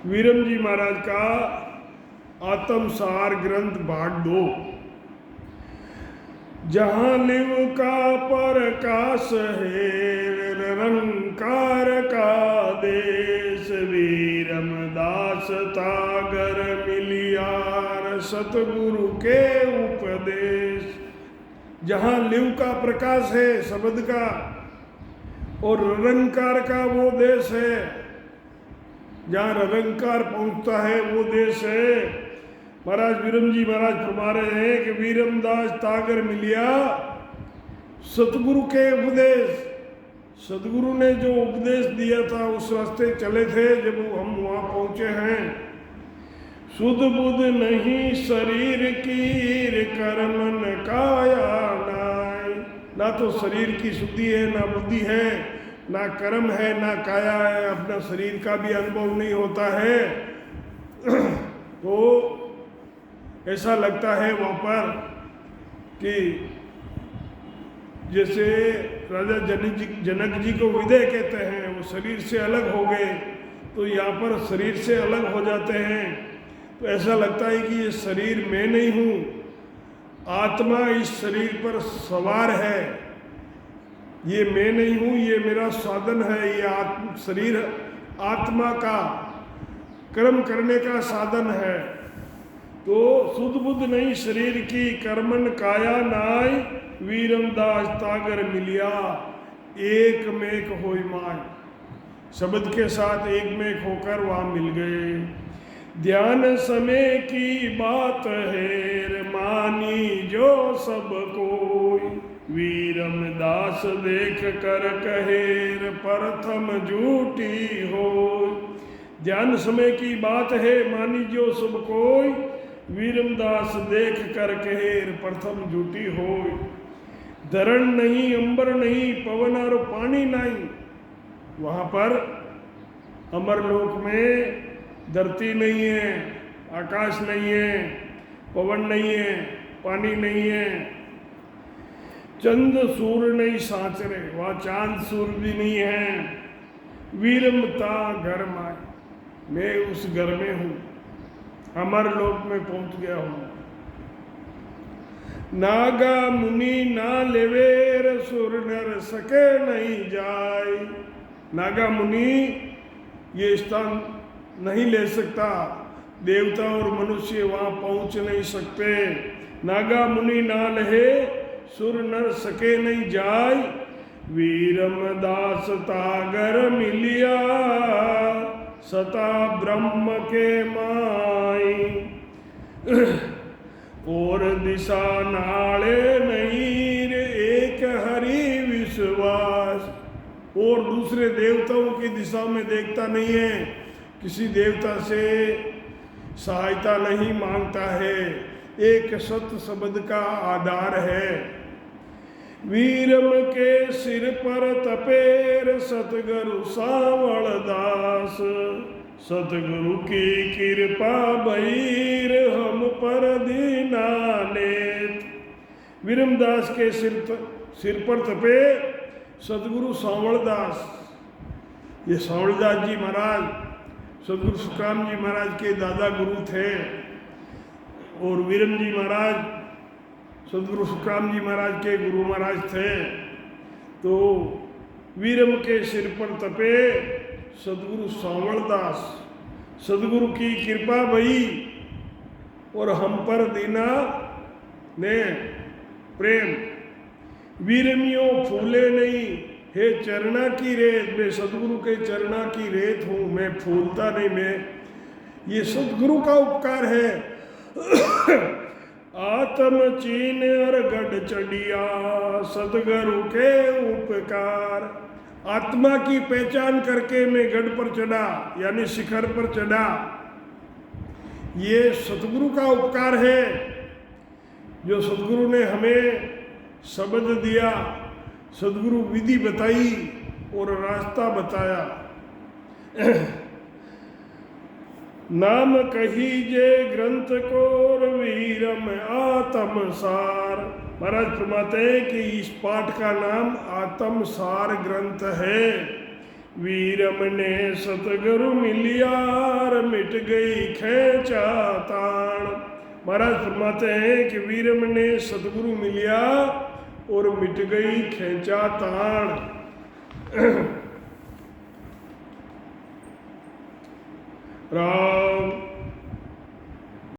वीरम जी महाराज का आत्मसार ग्रंथ भाग 2। जहाँ लिव का प्रकाश है निरंकार का देश, वीरम दास तागर मिलियार सतगुरु के उपदेश। जहाँ लिव का प्रकाश है शब्द का और निरंकार का वो देश है, जहाँ निरंकार पहुँचता है वो देश है। महाराज वीरम जी महाराज फरमा रहे हैं कि वीरम दास तागर मिलिया सतगुरु के उपदेश। सतगुरु ने जो उपदेश दिया था उस रास्ते चले थे, जब हम वहाँ पहुँचे हैं। सुध बुध नहीं शरीर की कर्मन काया नाय। ना तो शरीर की शुद्धि है, ना बुद्धि है, ना कर्म है, ना काया है, अपना शरीर का भी अनुभव नहीं होता है। तो ऐसा लगता है वहाँ पर कि जैसे राजा जनक जी को विदय कहते हैं, वो शरीर से अलग हो गए, तो यहाँ पर शरीर से अलग हो जाते हैं। तो ऐसा लगता है कि ये शरीर मैं नहीं हूँ, आत्मा इस शरीर पर सवार है। ये मैं नहीं हूँ, ये मेरा साधन है। ये शरीर आत्मा का कर्म करने का साधन है। तो सुध बुध नहीं शरीर की कर्मन काया नाय, वीरम दास तागर मिलिया एक मेक होई माय। शब्द के साथ एक मेक होकर वहाँ मिल गए। ध्यान समय की बात है मानी जो सब कोई, वीरम दास देख कर कहेर प्रथम झूठी हो। ध्यान समय की बात है मानी जो सब कोई, वीरम दास देख कर कहेर प्रथम झूठी हो। धरण नहीं अंबर नहीं पवन और पानी नहीं। वहाँ पर अमरलोक में धरती नहीं है, आकाश नहीं है, पवन नहीं है, पानी नहीं है, चंद सूर्य नहीं सांच रहे, वहाँ चांद सूर्य भी नहीं है। वीरमता घर माए, मैं उस घर में हूँ, अमरलोक में पहुँच गया हूँ। नागा मुनि ना लेवेर सुर नर सके नहीं जाए। नागा मुनि ये स्थान नहीं ले सकता, देवता और मनुष्य वहाँ पहुँच नहीं सकते। नागा मुनि ना लहे सुर नर सके नहीं जाय, वीरम दास तागर मिलिया सता ब्रह्म के माई। और दिशा नाले नहीं एक हरि विश्वास। और दूसरे देवताओं की दिशा में देखता नहीं है, किसी देवता से सहायता नहीं मांगता है, एक सत्य शब्द का आधार है। वीरम के सिर पर तपेर सतगुरु सावल दास, सतगुरु की कृपा भईर हम पर दीनानेत। वीरमदास के सिर पर तपे सतगुरु सावल दास। ये सावलदास जी महाराज सतगुरु सुखराम जी महाराज के दादा गुरु थे, और वीरम जी महाराज सतगुरु सुखराम जी महाराज के गुरु महाराज थे। तो वीरम के सिर पर तपे सतगुरु सावल दास, सतगुरु की कृपा भई और हम पर दीना ने प्रेम। वीरमियों फूले नहीं हे चरना की रेत, मैं सतगुरु के चरना की रेत हूँ, मैं फूलता नहीं। मैं ये सतगुरु का उपकार है। आत्म चीन और गढ़ चढ़िया सतगुरु के उपकार। आत्मा की पहचान करके मैं गढ़ पर चढ़ा, यानी शिखर पर चढ़ा। ये सतगुरु का उपकार है, जो सतगुरु ने हमें शब्द दिया, सतगुरु विधि बताई और रास्ता बताया। नाम कहीजे ग्रंथ कोर वीरम आत्म सार। महाराज फरमाते हैं कि इस पाठ का नाम आत्म सार ग्रंथ है। वीरम ने सतगुरु मिलियार मिट गई खेचा ताण। महाराज फरमाते हैं कि वीरम ने सतगुरु मिलिया और मिट गई खेचा ताण। राम